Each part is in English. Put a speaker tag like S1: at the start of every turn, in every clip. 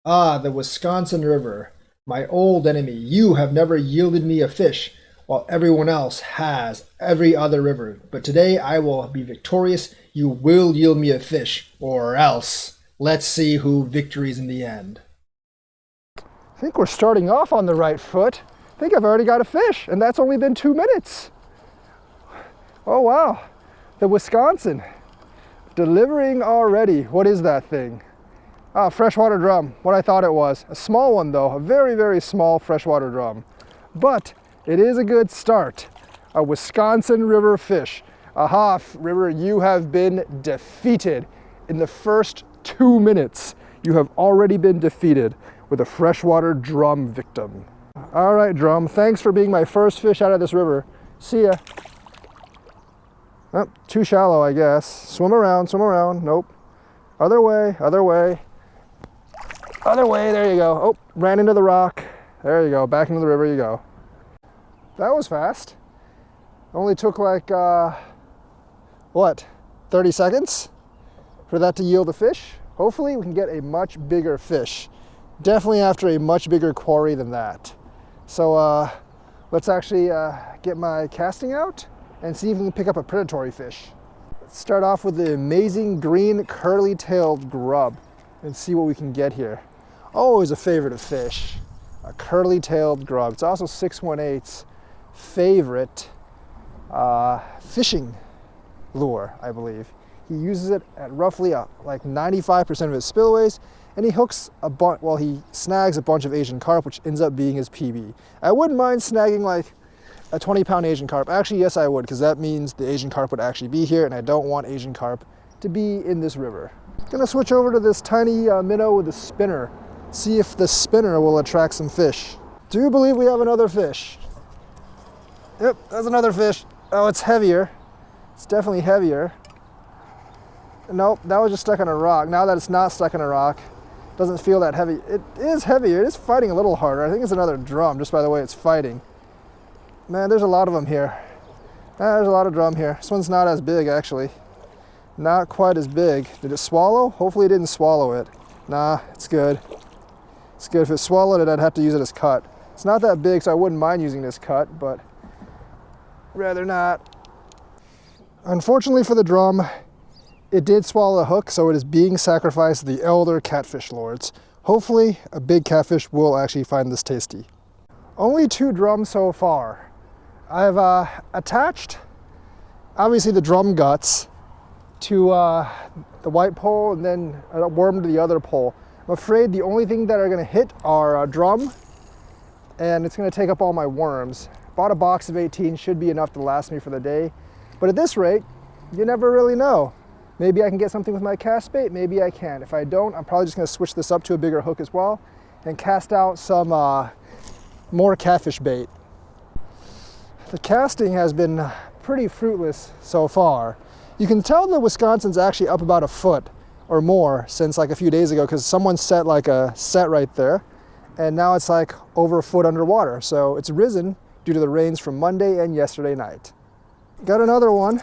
S1: Ah, the Wisconsin River, my old enemy, you have never yielded me a fish, while everyone else has every other river. But today I will be victorious. You will yield me a fish, or else. Let's see who victories in the end.
S2: I think we're starting off on the right foot. I think I've already got a fish, and that's only been 2 minutes. Oh wow, the Wisconsin, delivering already. What is that thing? Ah, freshwater drum, what I thought it was. A small one though, a very, very small freshwater drum. But it is a good start. A Wisconsin River fish. Aha, River, you have been defeated. In the first 2 minutes, you have already been defeated with a freshwater drum victim. All right, drum, thanks for being my first fish out of this river. See ya. Oh, too shallow, I guess. Swim around, nope. Other way, other way. Other way, there you go. Oh, ran into the rock. There you go, back into the river you go. That was fast. Only took like, what, 30 seconds for that to yield a fish? Hopefully we can get a much bigger fish. Definitely after a much bigger quarry than that. So let's actually get my casting out and see if we can pick up a predatory fish. Let's start off with the amazing green curly-tailed grub and see what we can get here. Always a favorite of fish, a curly-tailed grub. It's also 618's favorite fishing lure, I believe. He uses it at roughly like 95% of his spillways, and he hooks a bunch, well, he snags a bunch of Asian carp, which ends up being his PB. I wouldn't mind snagging like a 20-pound Asian carp. Actually, yes, I would, because that means the Asian carp would actually be here, and I don't want Asian carp to be in this river. Gonna switch over to this tiny minnow with a spinner. See if the spinner will attract some fish. Do believe we have another fish. Yep, that's another fish. Oh, it's heavier. It's definitely heavier. Nope, that was just stuck on a rock. Now that it's not stuck on a rock, it doesn't feel that heavy. It is heavier, it is fighting a little harder. I think it's another drum, just by the way it's fighting. Man, there's a lot of them here. There's a lot of drum here. This one's not as big, actually. Not quite as big. Did it swallow? Hopefully it didn't swallow it. Nah, it's good. It's good. If it swallowed it, I'd have to use it as cut. It's not that big, so I wouldn't mind using this cut, but rather not. Unfortunately for the drum, it did swallow the hook, so it is being sacrificed to the elder catfish lords. Hopefully, a big catfish will actually find this tasty. Only 2 drums so far. I've attached, obviously, the drum guts to the white pole and then a worm to the other pole. I'm afraid the only thing that are gonna hit are a drum, and it's gonna take up all my worms. Bought a box of 18, should be enough to last me for the day. But at this rate, you never really know. Maybe I can get something with my cast bait, maybe I can't. If I don't, I'm probably just gonna switch this up to a bigger hook as well and cast out some more catfish bait. The casting has been pretty fruitless so far. You can tell the Wisconsin's actually up about a foot or more since like a few days ago, because someone set like a set right there, and now it's like over a foot underwater. So it's risen due to the rains from Monday and yesterday night. Got another one.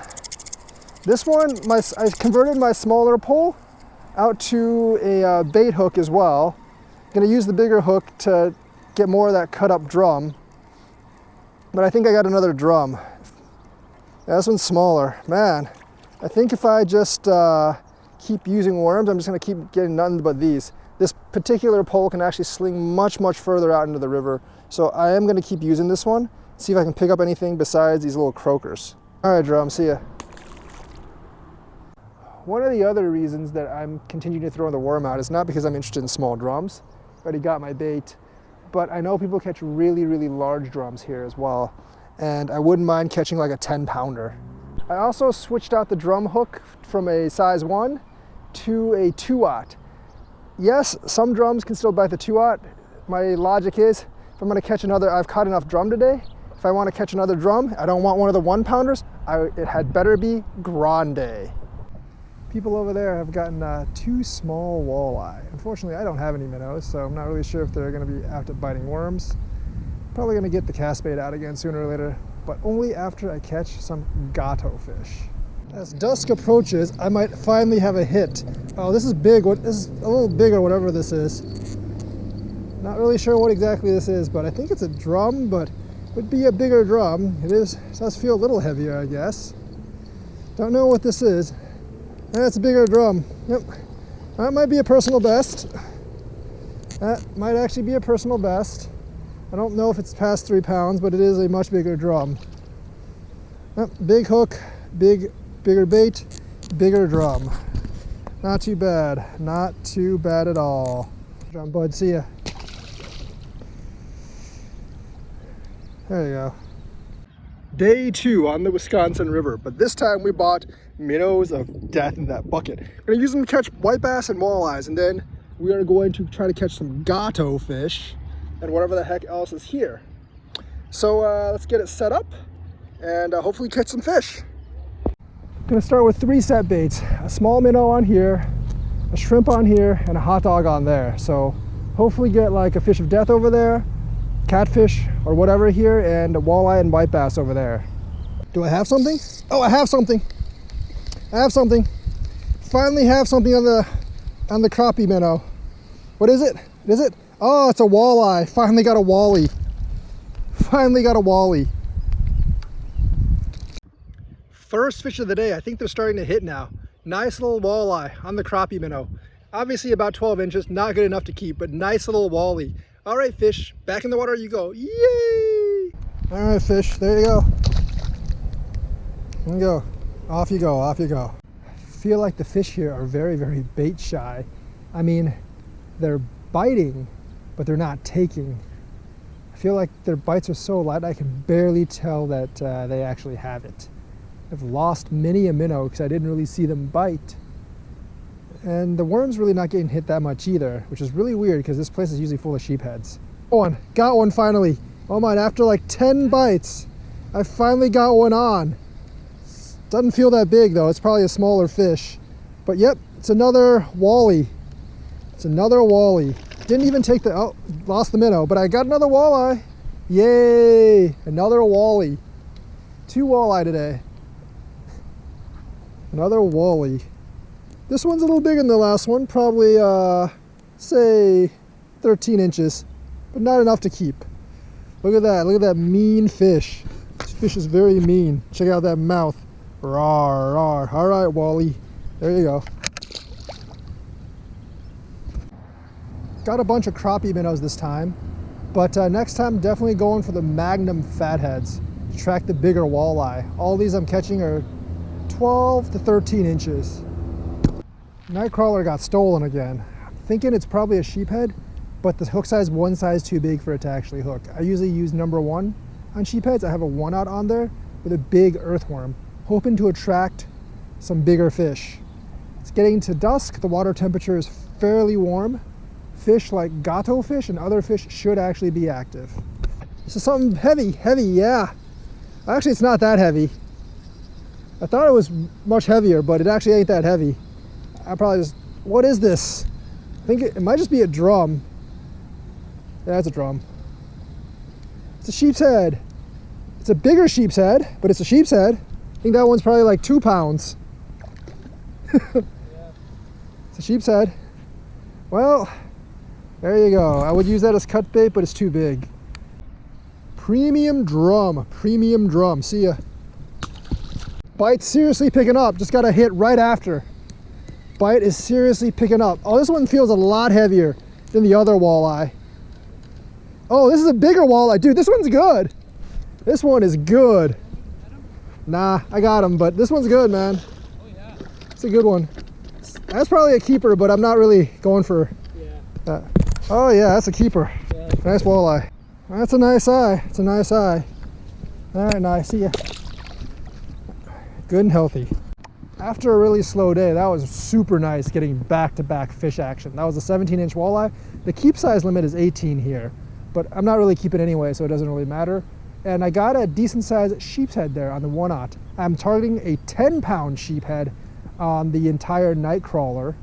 S2: This one, I converted my smaller pole out to a bait hook as well. Gonna use the bigger hook to get more of that cut up drum. But I think I got another drum. Yeah, this one's smaller. Man, I think if I just keep using worms, I'm just gonna keep getting nothing but these. This particular pole can actually sling much, much further out into the river. So I am gonna keep using this one, see if I can pick up anything besides these little croakers. All right, drum, see ya. One of the other reasons that I'm continuing to throw the worm out is not because I'm interested in small drums. I already got my bait, but I know people catch really, really large drums here as well. And I wouldn't mind catching like a 10-pounder. I also switched out the drum hook from a size 1 to a 2-aught. Yes, some drums can still bite the 2-aught. My logic is, if I'm gonna catch another, I've caught enough drum today. If I wanna catch another drum, I don't want one of the 1-pounders, it had better be grande. People over there have gotten 2 small walleye. Unfortunately, I don't have any minnows, so I'm not really sure if they're gonna be apt at biting worms. Probably gonna get the cast bait out again sooner or later, but only after I catch some gato fish. As dusk approaches, I might finally have a hit. Oh, this is big. This is a little bigger, whatever this is. Not really sure what exactly this is, but I think it's a drum, but it would be a bigger drum. It does feel a little heavier, I guess. Don't know what this is. That's a bigger drum. Yep. That might be a personal best. That might actually be a personal best. I don't know if it's past 3 pounds, but it is a much bigger drum. Yep. Big hook, bigger bait, bigger drum. Not too bad. Not too bad at all. Drum bud, see ya. There you go. Day 2 on the Wisconsin River, but this time we bought minnows of death in that bucket. We're gonna use them to catch white bass and walleyes, and then we are going to try to catch some gato fish and whatever the heck else is here. So let's get it set up and hopefully catch some fish. I'm gonna start with 3 set baits. A small minnow on here, a shrimp on here, and a hot dog on there. So hopefully get like a fish of death over there, catfish or whatever here, and a walleye and white bass over there. Do I have something? Oh, I have something. I have something. Finally have something on the crappie minnow. What is it? Is it? Oh, it's a walleye. Finally got a wally. Finally got a wally. First fish of the day. I think they're starting to hit now. Nice little walleye on the crappie minnow. Obviously about 12 inches, not good enough to keep, but nice little wally. All right, fish, back in the water you go. Yay! All right, fish, there you go. There you go. Off you go, off you go. I feel like the fish here are very, very bait shy. I mean, they're biting, but they're not taking. I feel like their bites are so light, I can barely tell that they actually have it. I've lost many a minnow because I didn't really see them bite. And the worm's really not getting hit that much either, which is really weird because this place is usually full of sheepheads. Got one finally. Oh my, after like 10 bites, I finally got one on. Doesn't feel that big though, it's probably a smaller fish. But yep, it's another wally. It's another wally. Didn't even take the, oh, lost the minnow, but I got another walleye. Yay, another wally. 2 walleye today. Another wally. This one's a little bigger than the last one, probably, say 13 inches, but not enough to keep. Look at that mean fish. This fish is very mean. Check out that mouth. Rawr, rawr. All right, wally, there you go. Got a bunch of crappie minnows this time, but next time definitely going for the magnum fatheads to track the bigger walleye. All these I'm catching are 12 to 13 inches. Nightcrawler got stolen again. I'm thinking it's probably a sheephead, but the hook size one size too big for it to actually hook. I usually use number 1 on sheepheads. I have a 1/0 on there with a big earthworm, hoping to attract some bigger fish. It's getting to dusk. The water temperature is fairly warm. Fish like gato fish and other fish should actually be active. This is something heavy, yeah. Actually, it's not that heavy. I thought it was much heavier, but it actually ain't that heavy. I probably just, what is this? I think it might just be a drum. Yeah, it's a drum. It's a sheep's head. It's a bigger sheep's head, but it's a sheep's head. I think that one's probably like 2 pounds. Yeah. It's a sheep's head. Well, there you go. I would use that as cut bait, but it's too big. Premium drum, see ya. Bite seriously picking up, just got a hit right after. Bite is seriously picking up. Oh, this one feels a lot heavier than the other walleye. Oh, this is a bigger walleye. Dude, this one's good. This one is good. Nah, I got him, but this one's good, man.
S3: Oh yeah.
S2: It's a good one. That's probably a keeper, but I'm not really going for that. Oh yeah, that's a keeper.
S3: Yeah.
S2: Nice walleye. That's a nice eye. It's a nice eye. All right, nice. See ya. Good and healthy. After a really slow day, that was super nice getting back-to-back fish action. That was a 17-inch walleye. The keep size limit is 18 here, but I'm not really keeping anyway, so it doesn't really matter. And I got a decent-sized sheep's head there on the 1/0. I'm targeting a 10-pound sheephead on the entire night crawler.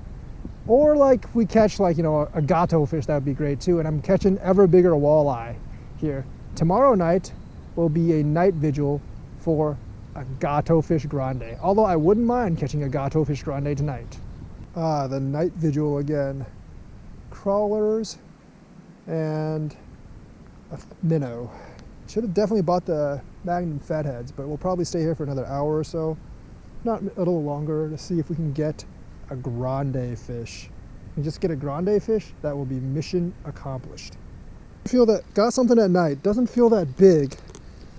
S2: Or like if we catch like, you know, a gato fish, that would be great too. And I'm catching ever bigger walleye here. Tomorrow night will be a night vigil for a gato fish grande. Although I wouldn't mind catching a gato fish grande tonight. Ah, the night vigil again. Crawlers and a minnow. Should have definitely bought the Magnum fatheads, but we'll probably stay here for another hour or so, not a little longer, to see if we can get a grande fish. And just get a grande fish, that will be mission accomplished. I feel that got something at night, doesn't feel that big.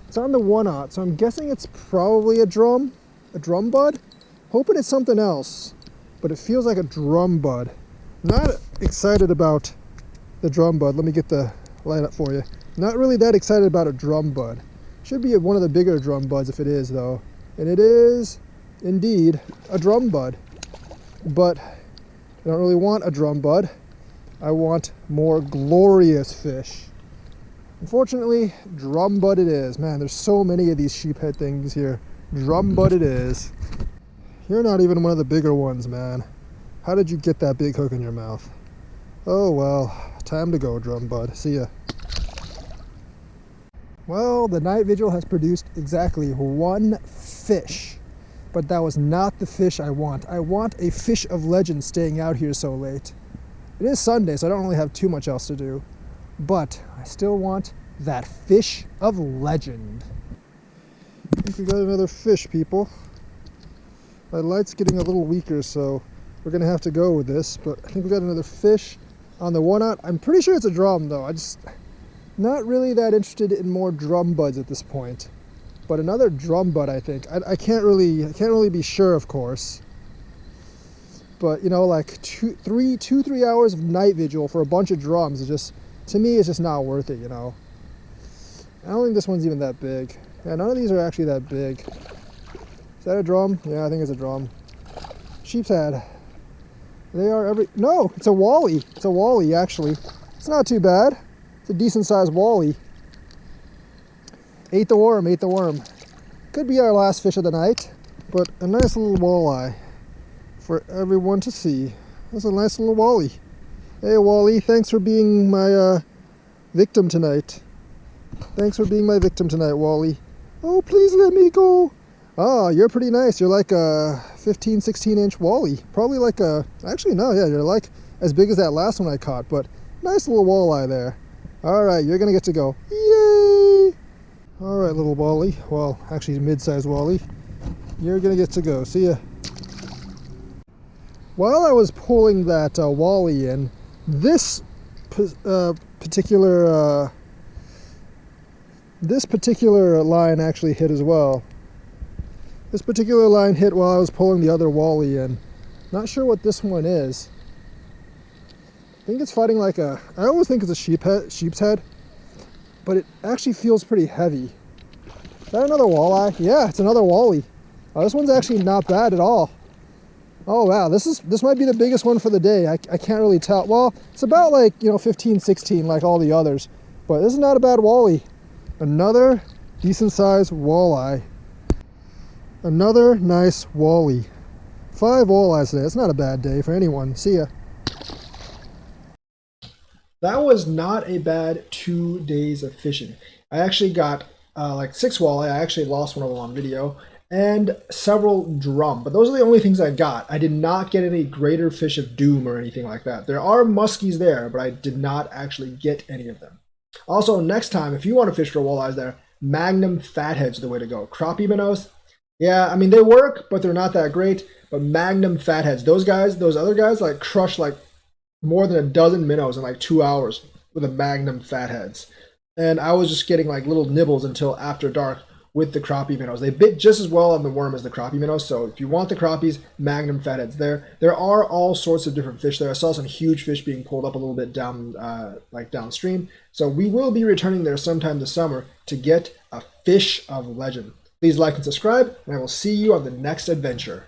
S2: It's on the 1/0, so I'm guessing it's probably a drum bud. Hoping it's something else, but it feels like a drum bud. Not excited about the drum bud. Let me get the light up for you. Not really that excited about a drum bud. Should be one of the bigger drum buds if it is though. And it is indeed a drum bud. But I don't really want a drum bud. I want more glorious fish. Unfortunately, drum bud it is. Man, there's so many of these sheephead things here. Drum bud it is. You're not even one of the bigger ones, man. How did you get that big hook in your mouth? Oh well, time to go, drum bud. See ya. Well, the night vigil has produced exactly one fish. But that was not the fish I want. I want a fish of legend staying out here so late. It is Sunday, so I don't really have too much else to do. But I still want that fish of legend. I think we got another fish, people. My light's getting a little weaker, so we're gonna have to go with this. But I think we got another fish on the 1/0. I'm pretty sure it's a drum, though. I just not really that interested in more drum buds at this point. But another drum bud, I think. I can't really be sure, of course. But you know, like 2-3 hours of night vigil for a bunch of drums is just, to me, it's just not worth it. You know. I don't think this one's even that big. Yeah, none of these are actually that big. Is that a drum? Yeah, I think it's a drum. Sheep's head. They are no, it's a walleye. It's a walleye, actually. It's not too bad. It's a decent sized walleye. Ate the worm. Could be our last fish of the night, but a nice little walleye for everyone to see. That's a nice little walleye. Hey walleye, thanks for being my victim tonight. Thanks for being my victim tonight, walleye. Oh, please let me go. Oh, you're pretty nice. You're like a 15, 16-inch walleye. Probably like a, actually no, yeah, you're like as big as that last one I caught, but nice little walleye there. All right, you're gonna get to go. Yay! All right, little walleye. Well, actually mid-sized walleye. You're gonna get to go. See ya. While I was pulling that walleye in, this particular line actually hit as well. This particular line hit while I was pulling the other walleye in. Not sure what this one is. I think it's fighting like I always think it's a sheep's head, but it actually feels pretty heavy. Is that another walleye? Yeah, it's another walleye. Oh, this one's actually not bad at all. Oh wow, this might be the biggest one for the day. I can't really tell. Well, it's about like, 15, 16 like all the others, but this is not a bad walleye. Another decent sized walleye. Another nice walleye. 5 walleyes today. It's not a bad day for anyone. See ya.
S1: That was not a bad 2 days of fishing. I actually got like 6 walleye. I actually lost one of them on video. And several drum. But those are the only things I got. I did not get any greater fish of doom or anything like that. There are muskies there, but I did not actually get any of them. Also, next time, if you want to fish for walleyes there, Magnum fatheads are the way to go. Crappie minnows, yeah, I mean, they work, but they're not that great. But Magnum fatheads, those other guys, like crush like more than a dozen minnows in like 2 hours with the Magnum fatheads. And I was just getting like little nibbles until after dark with the crappie minnows. They bit just as well on the worm as the crappie minnows. So if you want the crappies, Magnum fatheads there. There are all sorts of different fish there. I saw some huge fish being pulled up a little bit down, like downstream. So we will be returning there sometime this summer to get a fish of legend. Please like and subscribe, and I will see you on the next adventure.